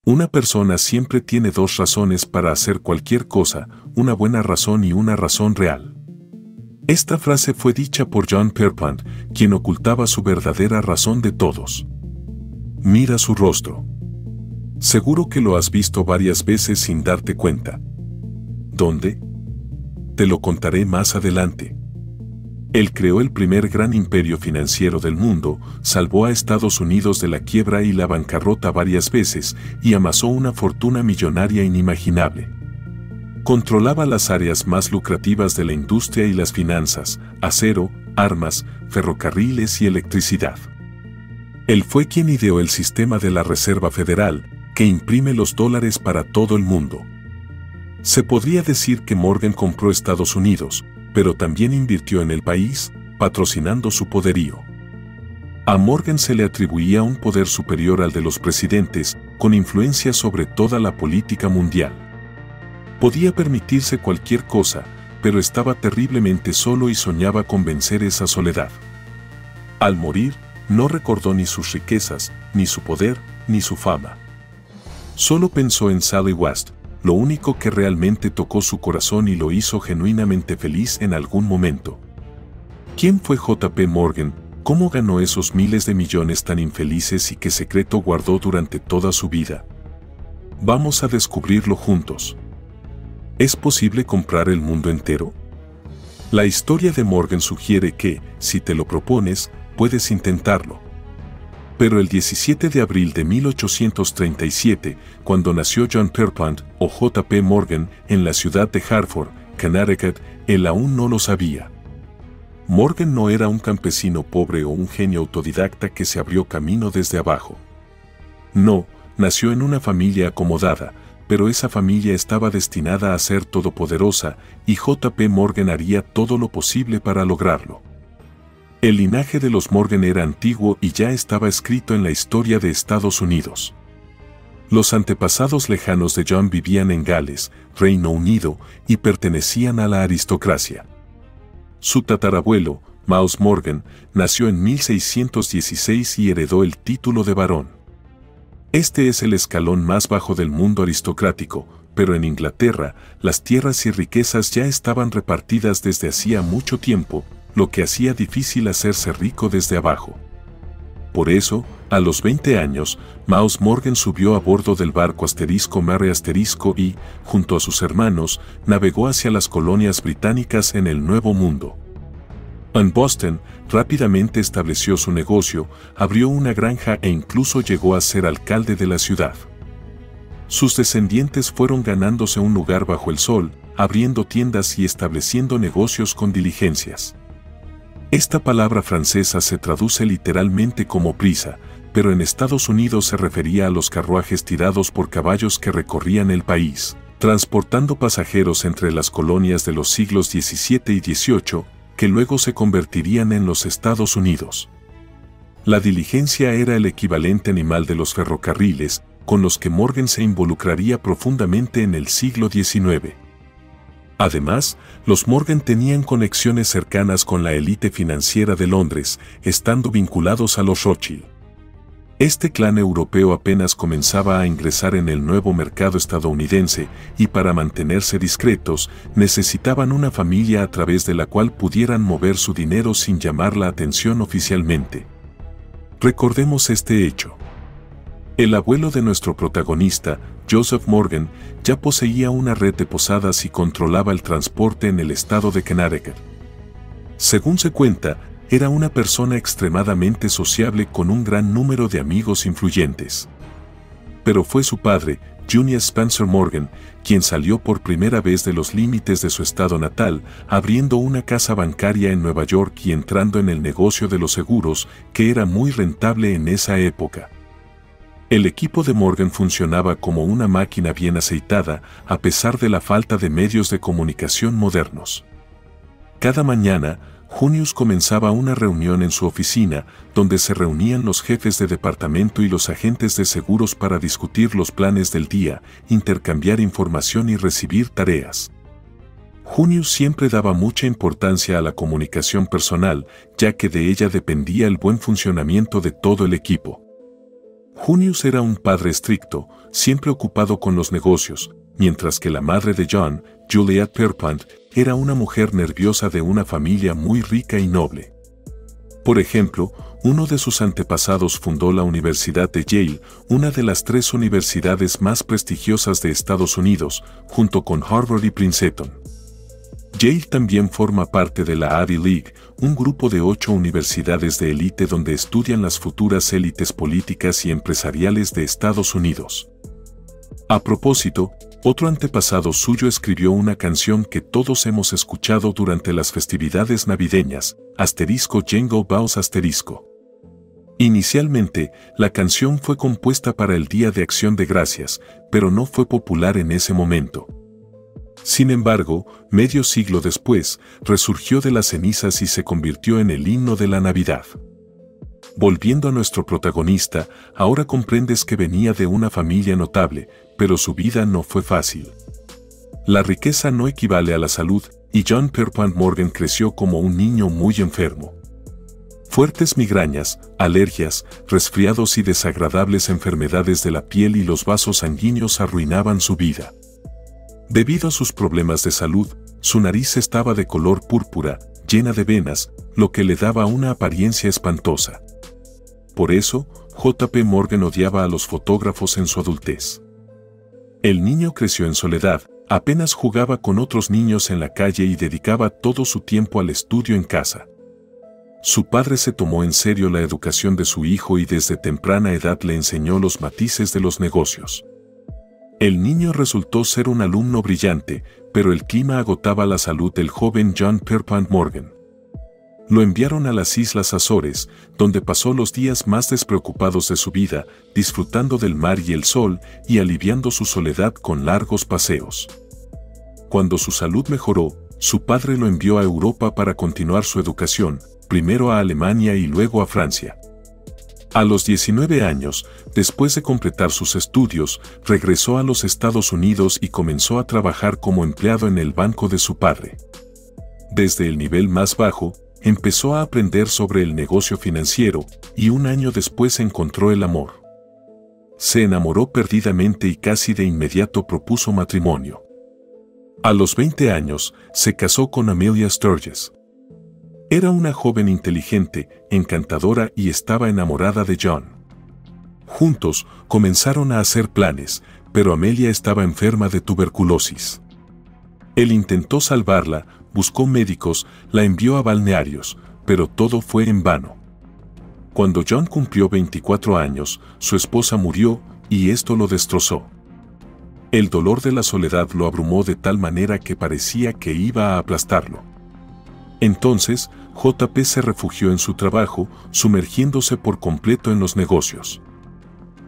Una persona siempre tiene dos razones para hacer cualquier cosa, una buena razón y una razón real. Esta frase fue dicha por John Pierpont, quien ocultaba su verdadera razón de todos. Mira su rostro. Seguro que lo has visto varias veces sin darte cuenta. ¿Dónde? Te lo contaré más adelante. Él creó el primer gran imperio financiero del mundo, salvó a Estados Unidos de la quiebra y la bancarrota varias veces y amasó una fortuna millonaria inimaginable. Controlaba las áreas más lucrativas de la industria y las finanzas, acero, armas, ferrocarriles y electricidad. Él fue quien ideó el sistema de la Reserva Federal, que imprime los dólares para todo el mundo. Se podría decir que Morgan compró Estados Unidos, pero también invirtió en el país, patrocinando su poderío. A Morgan se le atribuía un poder superior al de los presidentes, con influencia sobre toda la política mundial. Podía permitirse cualquier cosa, pero estaba terriblemente solo y soñaba con vencer esa soledad. Al morir, no recordó ni sus riquezas, ni su poder, ni su fama. Solo pensó en Sally West, lo único que realmente tocó su corazón y lo hizo genuinamente feliz en algún momento. ¿Quién fue J.P. Morgan? ¿Cómo ganó esos miles de millones tan infelices y qué secreto guardó durante toda su vida? Vamos a descubrirlo juntos. ¿Es posible comprar el mundo entero? La historia de Morgan sugiere que, si te lo propones, puedes intentarlo. Pero el 17 de abril de 1837, cuando nació John Pierpont o J.P. Morgan en la ciudad de Hartford, Connecticut, él aún no lo sabía. Morgan no era un campesino pobre o un genio autodidacta que se abrió camino desde abajo. No, nació en una familia acomodada, pero esa familia estaba destinada a ser todopoderosa y J.P. Morgan haría todo lo posible para lograrlo. El linaje de los Morgan era antiguo y ya estaba escrito en la historia de Estados Unidos. Los antepasados lejanos de John vivían en Gales, Reino Unido, y pertenecían a la aristocracia. Su tatarabuelo, Mouse Morgan, nació en 1616 y heredó el título de barón. Este es el escalón más bajo del mundo aristocrático, pero en Inglaterra, las tierras y riquezas ya estaban repartidas desde hacía mucho tiempo, lo que hacía difícil hacerse rico desde abajo. Por eso, a los 20 años, Mouse Morgan subió a bordo del barco Mary y, junto a sus hermanos, navegó hacia las colonias británicas en el Nuevo Mundo. En Boston, rápidamente estableció su negocio, abrió una granja e incluso llegó a ser alcalde de la ciudad. Sus descendientes fueron ganándose un lugar bajo el sol, abriendo tiendas y estableciendo negocios con diligencias. Esta palabra francesa se traduce literalmente como prisa, pero en Estados Unidos se refería a los carruajes tirados por caballos que recorrían el país, transportando pasajeros entre las colonias de los siglos XVII y XVIII, que luego se convertirían en los Estados Unidos. La diligencia era el equivalente animal de los ferrocarriles, con los que Morgan se involucraría profundamente en el siglo XIX. Además, los Morgan tenían conexiones cercanas con la élite financiera de Londres, estando vinculados a los Rothschild. Este clan europeo apenas comenzaba a ingresar en el nuevo mercado estadounidense y para mantenerse discretos, necesitaban una familia a través de la cual pudieran mover su dinero sin llamar la atención oficialmente. Recordemos este hecho. El abuelo de nuestro protagonista, Joseph Morgan, ya poseía una red de posadas y controlaba el transporte en el estado de Connecticut. Según se cuenta, era una persona extremadamente sociable con un gran número de amigos influyentes. Pero fue su padre, Junius Spencer Morgan, quien salió por primera vez de los límites de su estado natal, abriendo una casa bancaria en Nueva York y entrando en el negocio de los seguros, que era muy rentable en esa época. El equipo de Morgan funcionaba como una máquina bien aceitada, a pesar de la falta de medios de comunicación modernos. Cada mañana, Junius comenzaba una reunión en su oficina, donde se reunían los jefes de departamento y los agentes de seguros para discutir los planes del día, intercambiar información y recibir tareas. Junius siempre daba mucha importancia a la comunicación personal, ya que de ella dependía el buen funcionamiento de todo el equipo. Junius era un padre estricto, siempre ocupado con los negocios, mientras que la madre de John, Juliet Pierpont, era una mujer nerviosa de una familia muy rica y noble. Por ejemplo, uno de sus antepasados fundó la Universidad de Yale, una de las 3 universidades más prestigiosas de Estados Unidos, junto con Harvard y Princeton. Yale también forma parte de la Ivy League, un grupo de 8 universidades de élite donde estudian las futuras élites políticas y empresariales de Estados Unidos. A propósito, otro antepasado suyo escribió una canción que todos hemos escuchado durante las festividades navideñas, *Jingle Bells*. Inicialmente, la canción fue compuesta para el Día de Acción de Gracias, pero no fue popular en ese momento. Sin embargo, medio siglo después, resurgió de las cenizas y se convirtió en el himno de la Navidad. Volviendo a nuestro protagonista, ahora comprendes que venía de una familia notable, pero su vida no fue fácil. La riqueza no equivale a la salud, y John Pierpont Morgan creció como un niño muy enfermo. Fuertes migrañas, alergias, resfriados y desagradables enfermedades de la piel y los vasos sanguíneos arruinaban su vida. Debido a sus problemas de salud, su nariz estaba de color púrpura, llena de venas, lo que le daba una apariencia espantosa. Por eso, J.P. Morgan odiaba a los fotógrafos en su adultez. El niño creció en soledad, apenas jugaba con otros niños en la calle y dedicaba todo su tiempo al estudio en casa. Su padre se tomó en serio la educación de su hijo y desde temprana edad le enseñó los matices de los negocios. El niño resultó ser un alumno brillante, pero el clima agotaba la salud del joven John Pierpont Morgan. Lo enviaron a las Islas Azores, donde pasó los días más despreocupados de su vida, disfrutando del mar y el sol y aliviando su soledad con largos paseos. Cuando su salud mejoró, su padre lo envió a Europa para continuar su educación, primero a Alemania y luego a Francia. A los 19 años, después de completar sus estudios, regresó a los Estados Unidos y comenzó a trabajar como empleado en el banco de su padre. Desde el nivel más bajo, empezó a aprender sobre el negocio financiero y un año después encontró el amor. Se enamoró perdidamente y casi de inmediato propuso matrimonio. A los 20 años, se casó con Amelia Sturgis. Era una joven inteligente, encantadora y estaba enamorada de John. Juntos, comenzaron a hacer planes, pero Amelia estaba enferma de tuberculosis. Él intentó salvarla, buscó médicos, la envió a balnearios, pero todo fue en vano. Cuando John cumplió 24 años, su esposa murió y esto lo destrozó. El dolor de la soledad lo abrumó de tal manera que parecía que iba a aplastarlo. Entonces, J.P. se refugió en su trabajo, sumergiéndose por completo en los negocios.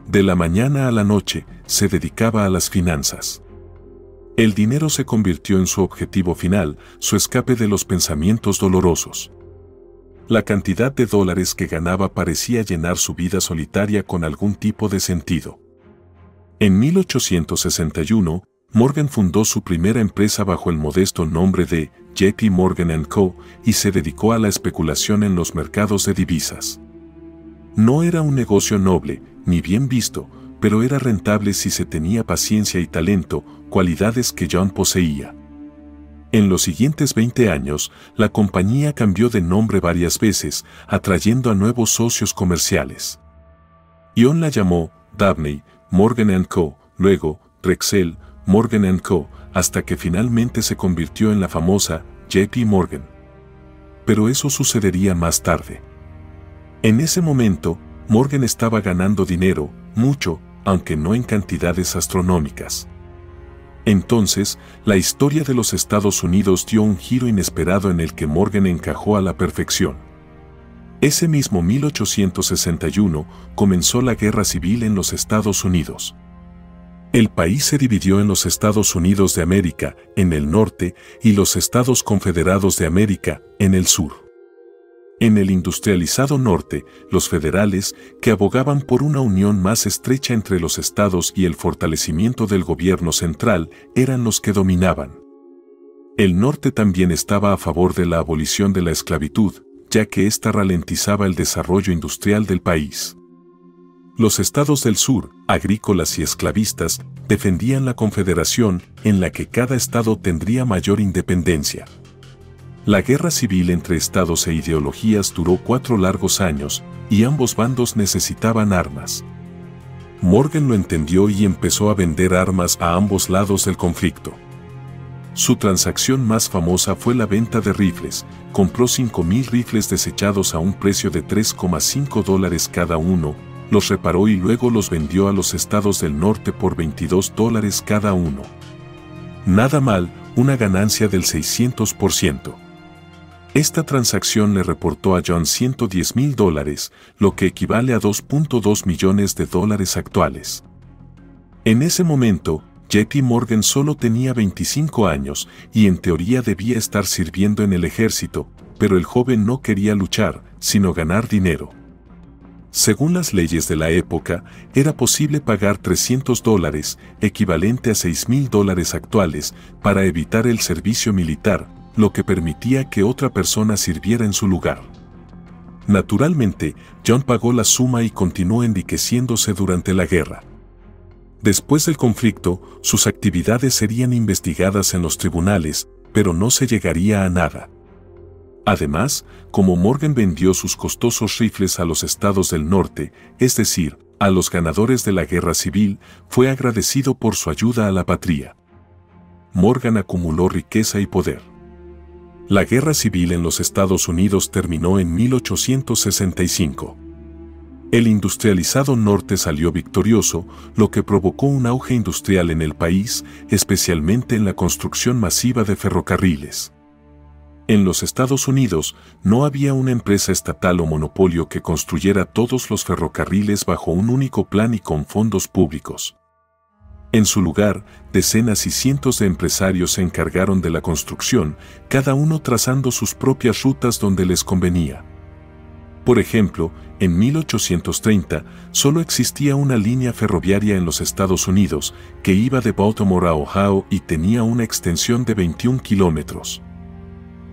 De la mañana a la noche, se dedicaba a las finanzas. El dinero se convirtió en su objetivo final, su escape de los pensamientos dolorosos. La cantidad de dólares que ganaba parecía llenar su vida solitaria con algún tipo de sentido. En 1861, Morgan fundó su primera empresa bajo el modesto nombre de J.P. Morgan & Co. y se dedicó a la especulación en los mercados de divisas. No era un negocio noble, ni bien visto, pero era rentable si se tenía paciencia y talento, cualidades que John poseía. En los siguientes 20 años, la compañía cambió de nombre varias veces, atrayendo a nuevos socios comerciales. John la llamó Dabney, Morgan & Co., luego Drexel, Morgan & Co., hasta que finalmente se convirtió en la famosa J.P. Morgan. Pero eso sucedería más tarde. En ese momento, Morgan estaba ganando dinero, mucho, aunque no en cantidades astronómicas. Entonces, la historia de los Estados Unidos dio un giro inesperado en el que Morgan encajó a la perfección. Ese mismo 1861 comenzó la Guerra Civil en los Estados Unidos. El país se dividió en los Estados Unidos de América, en el norte, y los Estados Confederados de América, en el sur. En el industrializado norte, los federales, que abogaban por una unión más estrecha entre los estados y el fortalecimiento del gobierno central, eran los que dominaban. El norte también estaba a favor de la abolición de la esclavitud, ya que ésta ralentizaba el desarrollo industrial del país. Los estados del sur, agrícolas y esclavistas, defendían la confederación, en la que cada estado tendría mayor independencia. La guerra civil entre estados e ideologías duró 4 largos años, y ambos bandos necesitaban armas. Morgan lo entendió y empezó a vender armas a ambos lados del conflicto. Su transacción más famosa fue la venta de rifles. Compró 5.000 rifles desechados a un precio de $3,5 cada uno, los reparó y luego los vendió a los estados del norte por $22 cada uno. Nada mal, una ganancia del 600%. Esta transacción le reportó a John $110,000, lo que equivale a $2.2 millones actuales. En ese momento, JP Morgan solo tenía 25 años y en teoría debía estar sirviendo en el ejército, pero el joven no quería luchar, sino ganar dinero. Según las leyes de la época, era posible pagar $300, equivalente a $6,000 actuales, para evitar el servicio militar, lo que permitía que otra persona sirviera en su lugar. Naturalmente, John pagó la suma y continuó enriqueciéndose durante la guerra. Después del conflicto, sus actividades serían investigadas en los tribunales, pero no se llegaría a nada. Además, como Morgan vendió sus costosos rifles a los estados del norte, es decir, a los ganadores de la guerra civil, fue agradecido por su ayuda a la patria. Morgan acumuló riqueza y poder. La guerra civil en los Estados Unidos terminó en 1865. El industrializado norte salió victorioso, lo que provocó un auge industrial en el país, especialmente en la construcción masiva de ferrocarriles. En los Estados Unidos, no había una empresa estatal o monopolio que construyera todos los ferrocarriles bajo un único plan y con fondos públicos. En su lugar, decenas y cientos de empresarios se encargaron de la construcción, cada uno trazando sus propias rutas donde les convenía. Por ejemplo, en 1830, solo existía una línea ferroviaria en los Estados Unidos, que iba de Baltimore a Ohio y tenía una extensión de 21 kilómetros.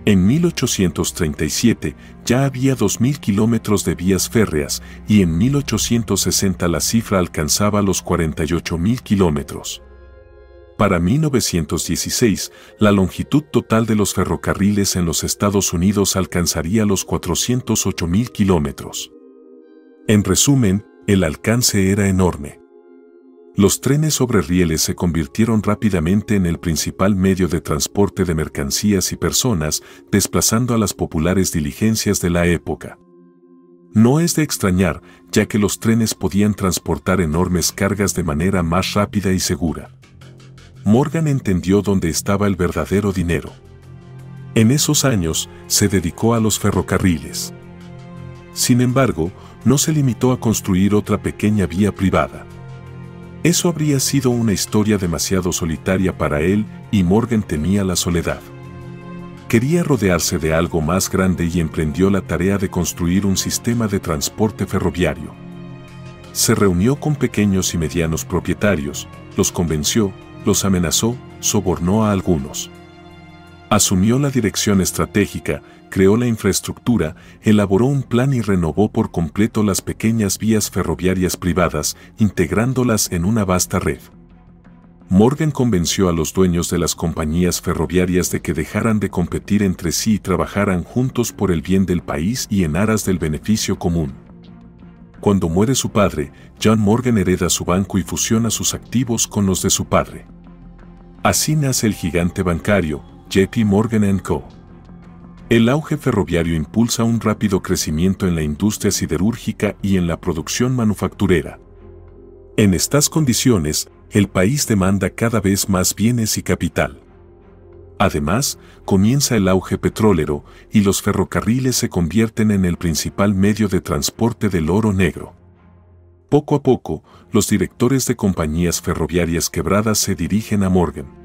En 1837 ya había 2.000 kilómetros de vías férreas y en 1860 la cifra alcanzaba los 48.000 kilómetros. Para 1916, la longitud total de los ferrocarriles en los Estados Unidos alcanzaría los 408.000 kilómetros. En resumen, el alcance era enorme. Los trenes sobre rieles se convirtieron rápidamente en el principal medio de transporte de mercancías y personas, desplazando a las populares diligencias de la época. No es de extrañar, ya que los trenes podían transportar enormes cargas de manera más rápida y segura. Morgan entendió dónde estaba el verdadero dinero. En esos años, se dedicó a los ferrocarriles. Sin embargo, no se limitó a construir otra pequeña vía privada. Eso habría sido una historia demasiado solitaria para él, y Morgan temía la soledad. Quería rodearse de algo más grande y emprendió la tarea de construir un sistema de transporte ferroviario. Se reunió con pequeños y medianos propietarios, los convenció, los amenazó, sobornó a algunos. Asumió la dirección estratégica, creó la infraestructura, elaboró un plan y renovó por completo las pequeñas vías ferroviarias privadas, integrándolas en una vasta red. Morgan convenció a los dueños de las compañías ferroviarias de que dejaran de competir entre sí y trabajaran juntos por el bien del país y en aras del beneficio común. Cuando muere su padre, John Morgan hereda su banco y fusiona sus activos con los de su padre. Así nace el gigante bancario, JP Morgan & Co. El auge ferroviario impulsa un rápido crecimiento en la industria siderúrgica y en la producción manufacturera. En estas condiciones, el país demanda cada vez más bienes y capital. Además, comienza el auge petrolero y los ferrocarriles se convierten en el principal medio de transporte del oro negro. Poco a poco, los directores de compañías ferroviarias quebradas se dirigen a Morgan.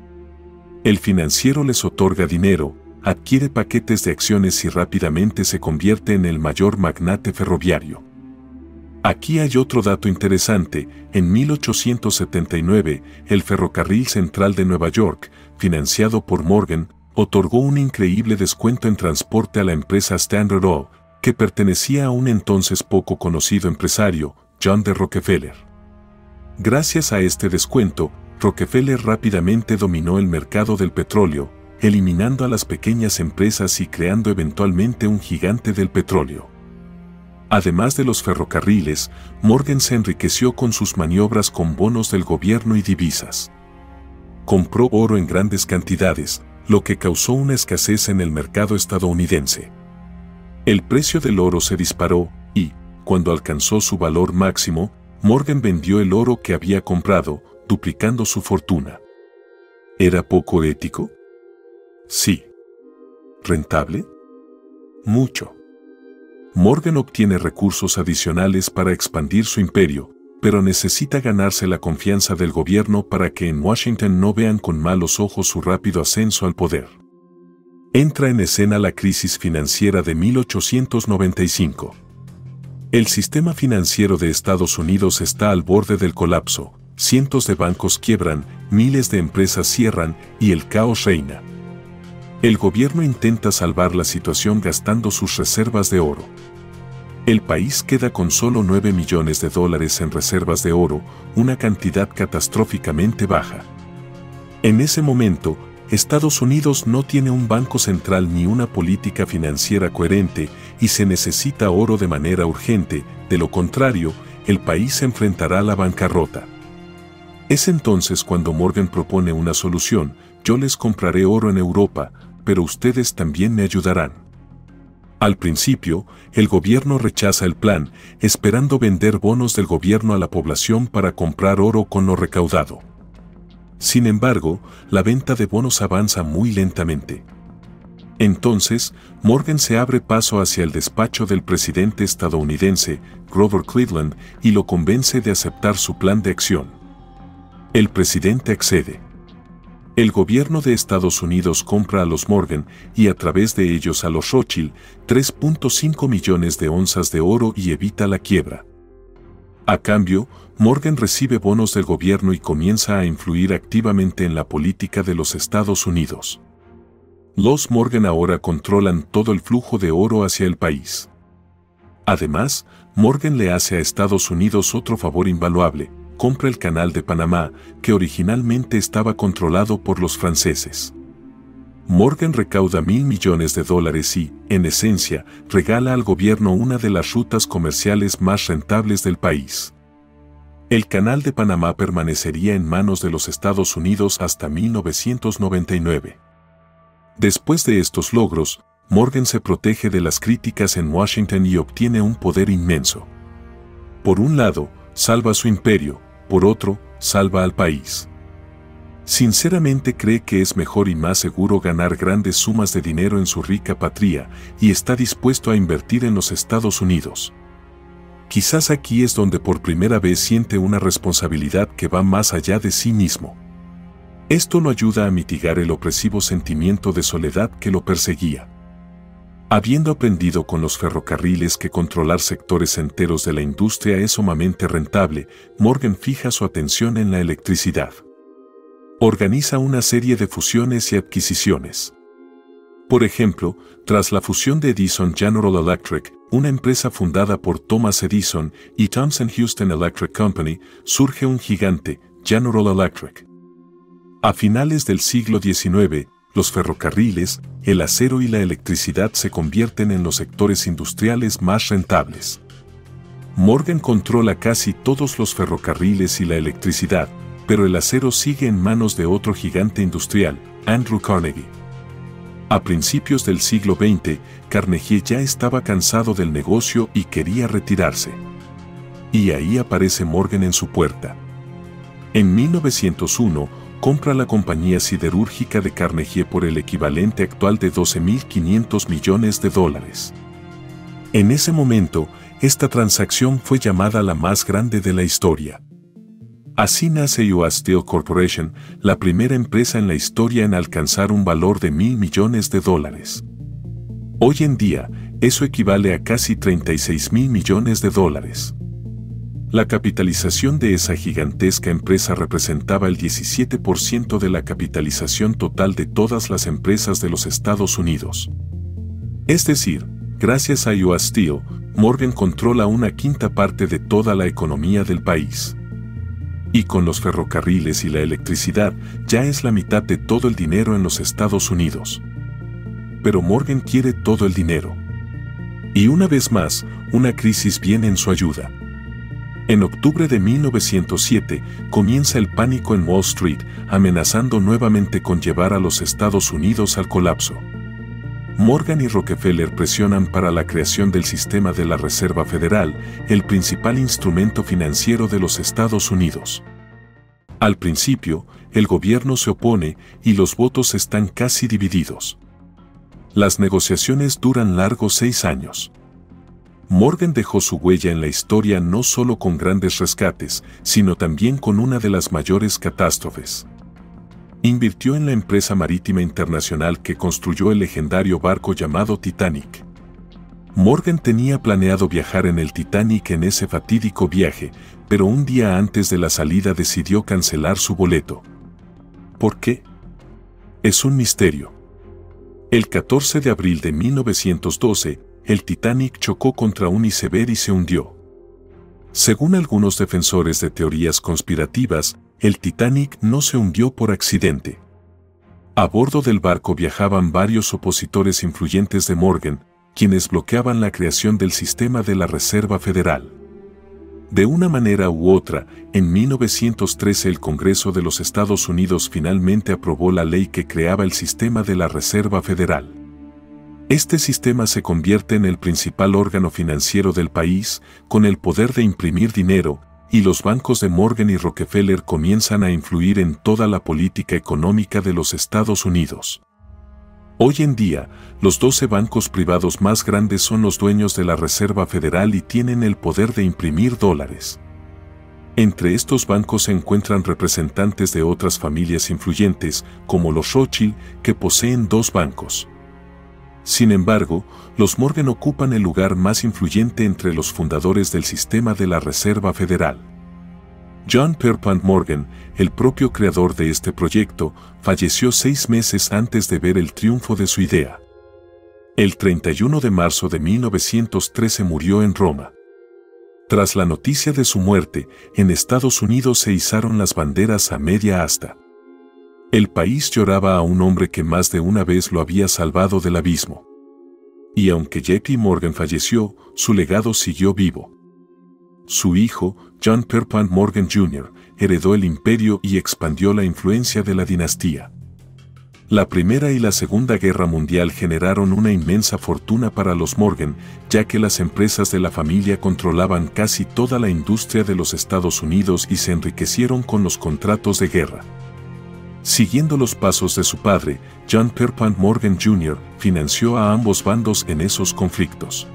El financiero les otorga dinero, adquiere paquetes de acciones y rápidamente se convierte en el mayor magnate ferroviario. Aquí hay otro dato interesante: en 1879, el Ferrocarril Central de Nueva York, financiado por Morgan, otorgó un increíble descuento en transporte a la empresa Standard Oil, que pertenecía a un entonces poco conocido empresario, John D. Rockefeller. Gracias a este descuento, Rockefeller rápidamente dominó el mercado del petróleo, eliminando a las pequeñas empresas y creando eventualmente un gigante del petróleo. Además de los ferrocarriles, Morgan se enriqueció con sus maniobras con bonos del gobierno y divisas. Compró oro en grandes cantidades, lo que causó una escasez en el mercado estadounidense. El precio del oro se disparó y, cuando alcanzó su valor máximo, Morgan vendió el oro que había comprado, duplicando su fortuna. ¿Era poco ético? Sí. ¿Rentable? Mucho. Morgan obtiene recursos adicionales para expandir su imperio, pero necesita ganarse la confianza del gobierno para que en Washington no vean con malos ojos su rápido ascenso al poder. Entra en escena la crisis financiera de 1895. El sistema financiero de Estados Unidos está al borde del colapso, cientos de bancos quiebran, miles de empresas cierran y el caos reina. El gobierno intenta salvar la situación gastando sus reservas de oro. El país queda con solo $9 millones en reservas de oro, una cantidad catastróficamente baja. En ese momento, Estados Unidos no tiene un banco central ni una política financiera coherente y se necesita oro de manera urgente, de lo contrario, el país se enfrentará a la bancarrota. Es entonces cuando Morgan propone una solución: yo les compraré oro en Europa, pero ustedes también me ayudarán. Al principio, el gobierno rechaza el plan, esperando vender bonos del gobierno a la población para comprar oro con lo recaudado. Sin embargo, la venta de bonos avanza muy lentamente. Entonces, Morgan se abre paso hacia el despacho del presidente estadounidense, Grover Cleveland, y lo convence de aceptar su plan de acción. El presidente accede. El gobierno de Estados Unidos compra a los Morgan y a través de ellos a los Rothschild 3.5 millones de onzas de oro y evita la quiebra. A cambio, Morgan recibe bonos del gobierno y comienza a influir activamente en la política de los Estados Unidos. Los Morgan ahora controlan todo el flujo de oro hacia el país. Además, Morgan le hace a Estados Unidos otro favor invaluable: compra el Canal de Panamá, que originalmente estaba controlado por los franceses. Morgan recauda $1.000 millones y, en esencia, regala al gobierno una de las rutas comerciales más rentables del país. El Canal de Panamá permanecería en manos de los Estados Unidos hasta 1999. Después de estos logros, Morgan se protege de las críticas en Washington y obtiene un poder inmenso. Por un lado, salva su imperio, por otro, salva al país. Sinceramente cree que es mejor y más seguro ganar grandes sumas de dinero en su rica patria y está dispuesto a invertir en los Estados Unidos. Quizás aquí es donde por primera vez siente una responsabilidad que va más allá de sí mismo. Esto lo ayuda a mitigar el opresivo sentimiento de soledad que lo perseguía. Habiendo aprendido con los ferrocarriles que controlar sectores enteros de la industria es sumamente rentable, Morgan fija su atención en la electricidad. Organiza una serie de fusiones y adquisiciones. Por ejemplo, tras la fusión de Edison General Electric, una empresa fundada por Thomas Edison, y Thomson Houston Electric Company, surge un gigante, General Electric. A finales del siglo XIX, los ferrocarriles, el acero y la electricidad se convierten en los sectores industriales más rentables. Morgan controla casi todos los ferrocarriles y la electricidad, pero el acero sigue en manos de otro gigante industrial, Andrew Carnegie. A principios del siglo XX, Carnegie ya estaba cansado del negocio y quería retirarse. Y ahí aparece Morgan en su puerta. En 1901, compra la compañía siderúrgica de Carnegie por el equivalente actual de $12.500 millones. En ese momento, esta transacción fue llamada la más grande de la historia. Así nace US Steel Corporation, la primera empresa en la historia en alcanzar un valor de $1.000 millones. Hoy en día, eso equivale a casi $36.000 millones. La capitalización de esa gigantesca empresa representaba el 17% de la capitalización total de todas las empresas de los Estados Unidos. Es decir, gracias a US Steel, Morgan controla una quinta parte de toda la economía del país. Y con los ferrocarriles y la electricidad, ya es la mitad de todo el dinero en los Estados Unidos. Pero Morgan quiere todo el dinero. Y una vez más, una crisis viene en su ayuda. En octubre de 1907, comienza el pánico en Wall Street, amenazando nuevamente con llevar a los Estados Unidos al colapso. Morgan y Rockefeller presionan para la creación del sistema de la Reserva Federal, el principal instrumento financiero de los Estados Unidos. Al principio, el gobierno se opone y los votos están casi divididos. Las negociaciones duran largos 6 años. Morgan dejó su huella en la historia no solo con grandes rescates, sino también con una de las mayores catástrofes. Invirtió en la empresa marítima internacional que construyó el legendario barco llamado Titanic. Morgan tenía planeado viajar en el Titanic en ese fatídico viaje, pero un día antes de la salida decidió cancelar su boleto. ¿Por qué? Es un misterio. El 14 de abril de 1912, el Titanic chocó contra un iceberg y se hundió. Según algunos defensores de teorías conspirativas, el Titanic no se hundió por accidente. A bordo del barco viajaban varios opositores influyentes de Morgan, quienes bloqueaban la creación del sistema de la Reserva Federal. De una manera u otra, en 1913 el Congreso de los Estados Unidos finalmente aprobó la ley que creaba el sistema de la Reserva Federal. Este sistema se convierte en el principal órgano financiero del país, con el poder de imprimir dinero, y los bancos de Morgan y Rockefeller comienzan a influir en toda la política económica de los Estados Unidos. Hoy en día, los 12 bancos privados más grandes son los dueños de la Reserva Federal y tienen el poder de imprimir dólares. Entre estos bancos se encuentran representantes de otras familias influyentes, como los Rothschild, que poseen 2 bancos. Sin embargo, los Morgan ocupan el lugar más influyente entre los fundadores del sistema de la Reserva Federal. John Pierpont Morgan, el propio creador de este proyecto, falleció 6 meses antes de ver el triunfo de su idea. El 31 de marzo de 1913 murió en Roma. Tras la noticia de su muerte, en Estados Unidos se izaron las banderas a media asta. El país lloraba a un hombre que más de una vez lo había salvado del abismo. Y aunque JP Morgan falleció, su legado siguió vivo. Su hijo, John Pierpont Morgan Jr., heredó el imperio y expandió la influencia de la dinastía. La Primera y la Segunda Guerra Mundial generaron una inmensa fortuna para los Morgan, ya que las empresas de la familia controlaban casi toda la industria de los Estados Unidos y se enriquecieron con los contratos de guerra. Siguiendo los pasos de su padre, John Pierpont Morgan Jr. financió a ambos bandos en esos conflictos.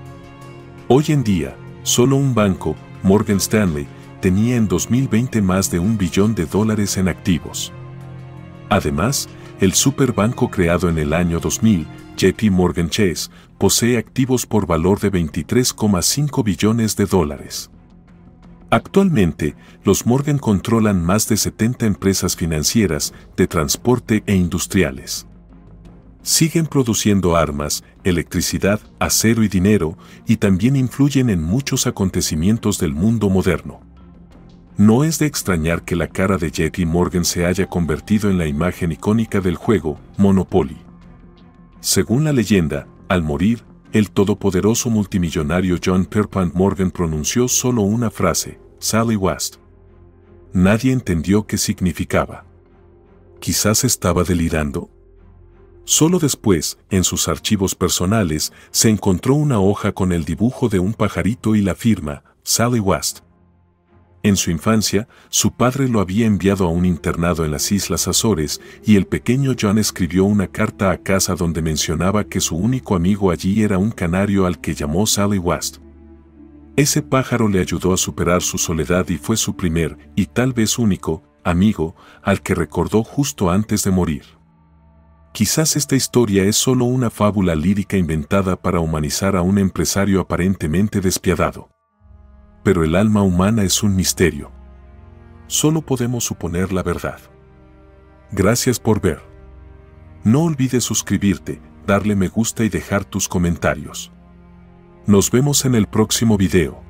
Hoy en día, solo un banco, Morgan Stanley, tenía en 2020 más de $1 billón en activos. Además, el superbanco creado en el año 2000, JP Morgan Chase, posee activos por valor de $23,5 billones. Actualmente, los Morgan controlan más de 70 empresas financieras, de transporte e industriales. Siguen produciendo armas, electricidad, acero y dinero, y también influyen en muchos acontecimientos del mundo moderno. No es de extrañar que la cara de JP Morgan se haya convertido en la imagen icónica del juego, Monopoly. Según la leyenda, al morir, el todopoderoso multimillonario John Pierpont Morgan pronunció solo una frase, Sally West. Nadie entendió qué significaba. ¿Quizás estaba delirando? Solo después, en sus archivos personales, se encontró una hoja con el dibujo de un pajarito y la firma, Sally West. En su infancia, su padre lo había enviado a un internado en las Islas Azores y el pequeño John escribió una carta a casa donde mencionaba que su único amigo allí era un canario al que llamó Sally West. Ese pájaro le ayudó a superar su soledad y fue su primer, y tal vez único, amigo, al que recordó justo antes de morir. Quizás esta historia es solo una fábula lírica inventada para humanizar a un empresario aparentemente despiadado. Pero el alma humana es un misterio. Solo podemos suponer la verdad. Gracias por ver. No olvides suscribirte, darle me gusta y dejar tus comentarios. Nos vemos en el próximo video.